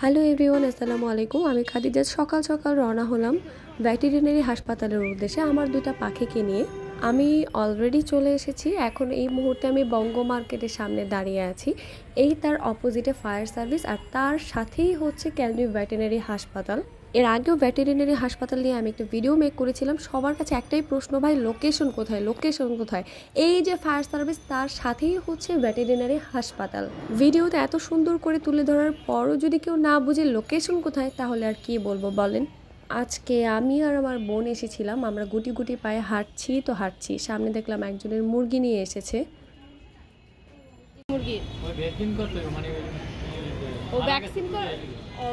Hello everyone, আসসালামু আলাইকুম। আমি খাদিজা সকাল সকাল রওনা হলাম ভেটেরিনারি হাসপাতালের উদ্দেশ্যে আমার দুটা পাখিকে নিয়ে। আমি অলরেডি চলে এসেছি। এখন এই মুহূর্তে আমি বঙ্গ মার্কেটের সামনে দাঁড়িয়ে আছি। এই তার অপোজিটে ফায়ার সার্ভিস, আর তার সাথেই হচ্ছে ক্যালদি ভেটেরিনারি হাসপাতাল। এর আগেও ভেটেরিনারি হাসপাতাল নিয়ে আমি একটা ভিডিও মেক করেছিলাম। সবার কাছে একটাই প্রশ্ন, ভাই লোকেশন কোথায়, লোকেশন কোথায়? এই যে ফায়ার সার্ভিস, তার সাথেই হচ্ছে ভেটেরিনারি হাসপাতাল। ভিডিওতে এত সুন্দর করে তুলে ধরার পরও যদি কেউ না বুঝে লোকেশন কোথায়, তাহলে আর কি বলবো বলেন। আজকে আমি আর আমার বোন এসেছিলাম। আমরা গুটি গুটি পায়ে হাঁটছি। সামনে দেখলাম একজনের মুরগি নিয়ে এসেছে। মুরগি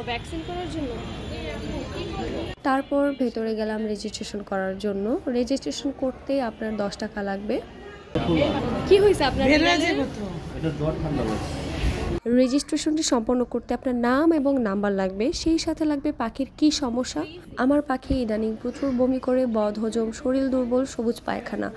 ভ্যাকসিন করার জন্য। তারপর ভেতরে গেলাম রেজিস্ট্রেশন করার জন্য। রেজিস্ট্রেশন করতে আপনার 10 টাকা লাগবে। কি হয়েছে আপনার? রেজিস্ট্রেশনটি সম্পন্ন করতে আপনার নাম এবং নাম্বার লাগবে, সেই সাথে লাগবে পাখির কি সমস্যা। আমার পাখি ইদানিং প্রচুর বমি করে, বদহজম, শরীর দুর্বল, সবুজ পায়খানা।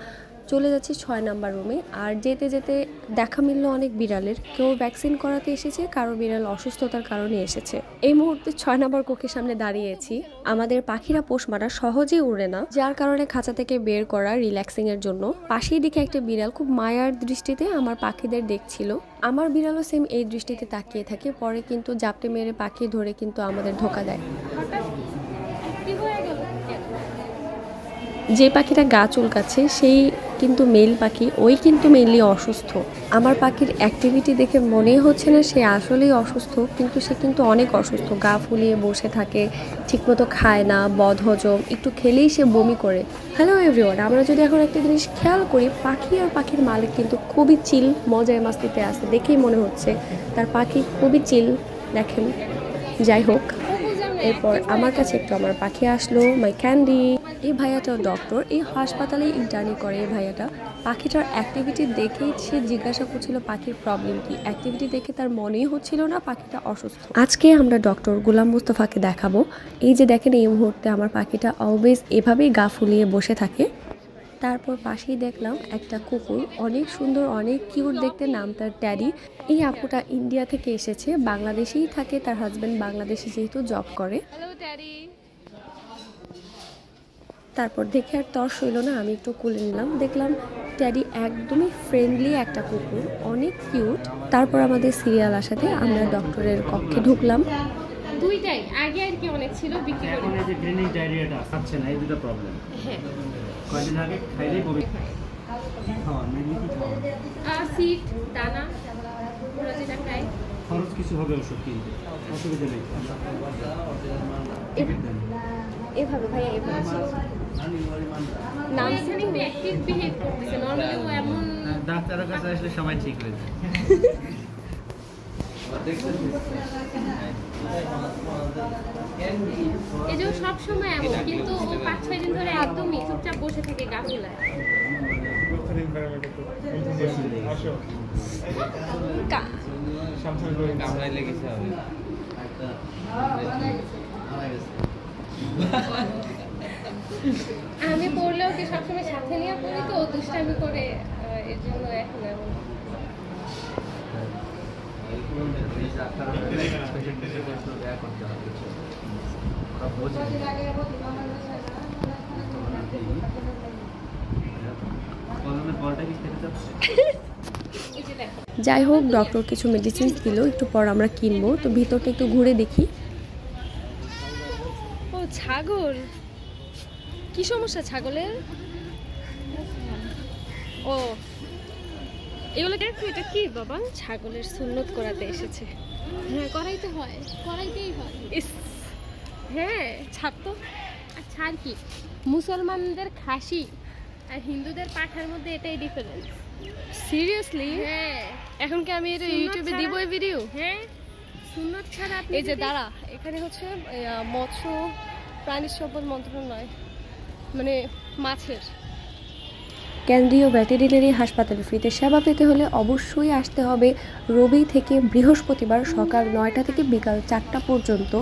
চলে যাচ্ছি 6 নাম্বার রুমে। আর যেতে যেতে দেখা মিলল অনেক বিড়ালের। কেউ ভ্যাকসিন করাতে এসেছে, কারো বিড়াল অসুস্থতার কারণে এসেছে। এই মুহূর্তে 6 নাম্বার কক্ষের সামনে দাঁড়িয়েছি। আমাদের পাখিরা পোষ মারা সহজেই উড়ে না, যার কারণে খাঁচা থেকে বের করা রিল্যাক্সিং এর জন্য। পাশেই দিকে একটা বিড়াল খুব মায়ার দৃষ্টিতে আমার পাখিদের দেখছিল। আমার বিড়ালও সেম এই দৃষ্টিতে তাকিয়ে থাকে, পরে কিন্তু জাপটে মেরে পাখি ধরে কিন্তু আমাদের ধোকা দেয়। যে পাখিটা গা চুলকাচ্ছে সেই কিন্তু মেল পাখি, ওই কিন্তু মেনলি অসুস্থ। আমার পাখির অ্যাক্টিভিটি দেখে মনেই হচ্ছে না সে আসলেই অসুস্থ, কিন্তু সে কিন্তু অনেক অসুস্থ। গা ফুলিয়ে বসে থাকে, ঠিকমতো খায় না, বদহজম, একটু খেলেই সে বমি করে। হ্যালো এভরিওয়ান, আমরা যদি এখন একটা জিনিস খেয়াল করি, পাখি আর পাখির মালিক কিন্তু খুবই চিল, মজায় মাস্তিতে আছে। দেখেই মনে হচ্ছে তার পাখি খুবই চিল। দেখেন, যাই হোক, এরপর আমার কাছে একটু আমার পাখি আসলো, মাই ক্যান্ডি। এই ভাইয়াটা ডক্টর, এই হাসপাতালে ইন্টার্নি করে। এই ভাইয়াটা পাখিটার অ্যাক্টিভিটি দেখেই সে জিজ্ঞাসা করছিল পাখির প্রবলেম কি। অ্যাক্টিভিটি দেখে তার মনেই হচ্ছিল না পাখিটা অসুস্থ। আজকে আমরা ডক্টর গোলাম মুস্তফাকে দেখাবো। এই যে দেখেন, এই মুহূর্তে আমার পাখিটা অলওয়েজ এভাবেই গা ফুলিয়ে বসে থাকে। তারপর পাশেই দেখলাম একটা কুকুর, অনেক সুন্দর, অনেক কিউট দেখতে, নাম তার ট্যাডি। এই আপুটা ইন্ডিয়া থেকে এসেছে, বাংলাদেশেই থাকে, তার হাজবেন্ড বাংলাদেশে যেহেতু জব করে। তারপর দেখে আর তর সইল না, আমি একটু কোলে নিলাম। দেখলাম ট্যাডি একদমই ফ্রেন্ডলি একটা কুকুর, অনেক কিউট। তারপর আমাদের সিরিয়াল আসাতে আমরা ডক্টরের কক্ষে ঢুকলাম। দুইটাই আগে আর কি অনেক ছিল, বিক্রি করে। এখন এই যে গ্রেনিং ডায়রিয়াটা খাচ্ছে না, এই দুটো প্রবলেম। হ্যাঁ, কয়দিন আগে খাইলেই বমি। হ্যাঁ, মেনলি কি খাওয়া? সিড, দানা, ওরা যেটা খায়। খরচ কিছু হবে ওষুধ কিনতে, অসুবিধা নেই। এভাবে ভাইয়া, এভাবে নাম জানি অ্যাক্টিভ বিহেভ করতেছে। নরমালি ও এমন ডাক্তারের কাছে আসলে সবাই ঠিক হয়ে যায়। এই যে সব সময় এমন, কিন্তু ও 5-6 দিন ধরে একদমই চুপচাপ বসে থাকে, গা ফুলায়। আমি পড়লেও কি সবসময় সাথে নিয়ে পড়ি, তো দুষ্টামি করে, এর জন্য এখন এমন। যাই হোক, ডক্টর কিছু মেডিসিন দিল, একটু পর আমরা কিনবো। তো ভিতরটা একটু ঘুরে দেখি। ও ছাগল, কি সমস্যা ছাগলের? ও এগুলো দেখো, এটা কি বাবা? ছাগলের সুন্নত করাতে এসেছে। হ্যাঁ, করাইতে হয়, করাইতেই হয়। হ্যাঁ, ছাড় তো। আর ছাড় কি, মুসলমানদের খাসি আর হিন্দুদের পাঠার মধ্যে এটাই ডিফারেন্স। সিরিয়াসলি? হ্যাঁ। এখন কি আমি এটা ইউটিউবে দিব এই ভিডিও? হ্যাঁ, সুন্নত ছাড়া আপনি এই যে দাঁড়া, এখানে হচ্ছে মৎস্য প্রাণী সম্পদ মন্ত্রণালয়, মানে মাছের। কেন্দ্রীয় ভেটেরিনারি হাসপাতালে ফ্রিতে সেবা পেতে হলে অবশ্যই আসতে হবে রবি থেকে বৃহস্পতিবার সকাল 9টা থেকে বিকাল 4টা পর্যন্ত।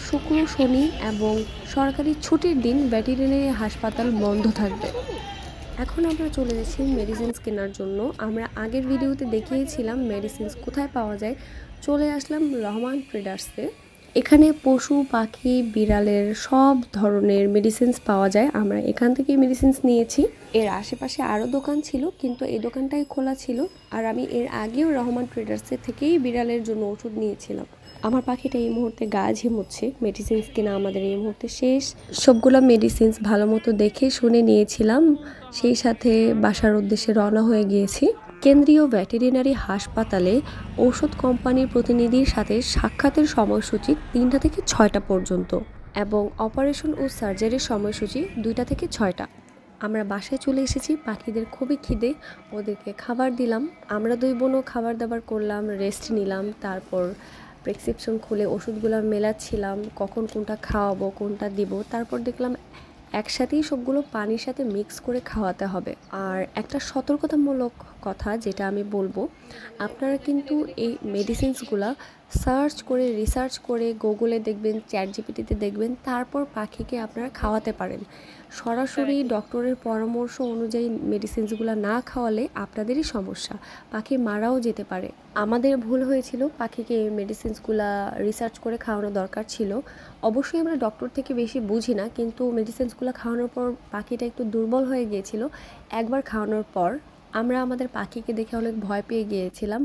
শুক্র, শনি এবং সরকারি ছুটির দিন ভেটেরিনারি হাসপাতাল বন্ধ থাকবে। এখন আমরা চলে যাচ্ছি মেডিসিনস কেনার জন্য। আমরা আগের ভিডিওতে দেখিয়েছিলাম মেডিসিনস কোথায় পাওয়া যায়। চলে আসলাম রহমান ট্রেডার্সে। এখানে পশু পাখি বিড়ালের সব ধরনের মেডিসিনস পাওয়া যায়। আমরা এখান থেকেই মেডিসিনস নিয়েছি। এর আশেপাশে আরও দোকান ছিল, কিন্তু এই দোকানটাই খোলা ছিল। আর আমি এর আগেও রহমান ট্রেডার্সের থেকেই বিড়ালের জন্য ওষুধ নিয়েছিলাম। আমার পাখিটা এই মুহূর্তে গা ঝিমুচ্ছে। মেডিসিনস কিনা আমাদের এই মুহূর্তে শেষ। সবগুলো মেডিসিনস ভালো মতো দেখে শুনে নিয়েছিলাম, সেই সাথে বাসার উদ্দেশ্যে রওনা হয়ে গিয়েছি। কেন্দ্রীয় ভেটেরিনারি হাসপাতালে ঔষধ কোম্পানির প্রতিনিধির সাথে সাক্ষাতের সময়সূচি 3টা থেকে 6টা পর্যন্ত এবং অপারেশন ও সার্জারির সময়সূচি 2টা থেকে 6টা। আমরা বাসায় চলে এসেছি। পাখিদের খুবই খিদে, ওদেরকে খাবার দিলাম। আমরা 2 বোনও খাবার দাবার করলাম, রেস্ট নিলাম। তারপর প্রেসক্রিপশন খুলে ওষুধগুলো মেলাচ্ছিলাম, কখন কোনটা খাওয়াবো কোনটা দিব। তারপর দেখলাম একসাথেই সবগুলো পানির সাথে মিক্স করে খাওয়াতে হবে। আর একটা সতর্কতামূলক কথা যেটা আমি বলবো, আপনারা কিন্তু এই মেডিসিনসগুলো সার্চ করে রিসার্চ করে গুগলে দেখবেন, চ্যাট জিপিটিতে দেখবেন, তারপর পাখিকে আপনারা খাওয়াতে পারেন। সরাসরি ডক্টরের পরামর্শ অনুযায়ী মেডিসিনসগুলো না খাওয়ালে আপনাদেরই সমস্যা, পাখি মারাও যেতে পারে। আমাদের ভুল হয়েছিল, পাখিকে এই মেডিসিনসগুলো রিসার্চ করে খাওয়ানো দরকার ছিল। অবশ্যই আমরা ডক্টর থেকে বেশি বুঝি না, কিন্তু মেডিসিনসগুলো খাওয়ানোর পর পাখিটা একটু দুর্বল হয়ে গিয়েছিল। একবার খাওয়ানোর পর আমরা আমাদের পাখিকে দেখে অনেক ভয় পেয়ে গিয়েছিলাম।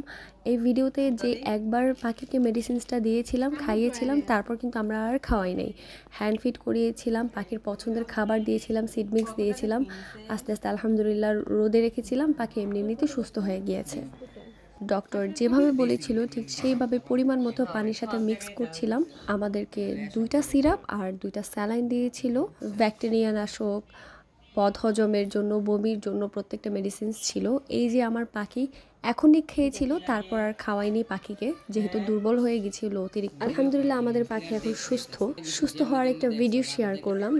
এই ভিডিওতে যে একবার পাখিকে মেডিসিনসটা দিয়েছিলাম, খাইয়েছিলাম, তারপর কিন্তু আমরা আর খাওয়াই নাই। হ্যান্ড ফিড করিয়েছিলাম, পাখির পছন্দের খাবার দিয়েছিলাম, সিড মিক্স দিয়েছিলাম। আস্তে আস্তে আলহামদুলিল্লাহ রোদে রেখেছিলাম, পাখি এমনি এমনিতে সুস্থ হয়ে গিয়েছে। ডক্টর যেভাবে বলেছিল ঠিক সেইভাবে পরিমাণ মতো পানির সাথে মিক্স করছিলাম। আমাদেরকে 2টা সিরাপ আর 2টা স্যালাইন দিয়েছিল। ব্যাকটেরিয়া নাশক, বদহজমের জন্য, বমির জন্য প্রত্যেকটা মেডিসিনস ছিল। এই যে আমার পাখি এখনই খেয়েছিল, তারপর আর খাওয়াইনি পাখিকে, যেহেতু দুর্বল হয়ে গেছিল অতিরিক্ত। আলহামদুলিল্লাহ আমাদের পাখি এখন সুস্থ হওয়ার একটা ভিডিও শেয়ার করলাম।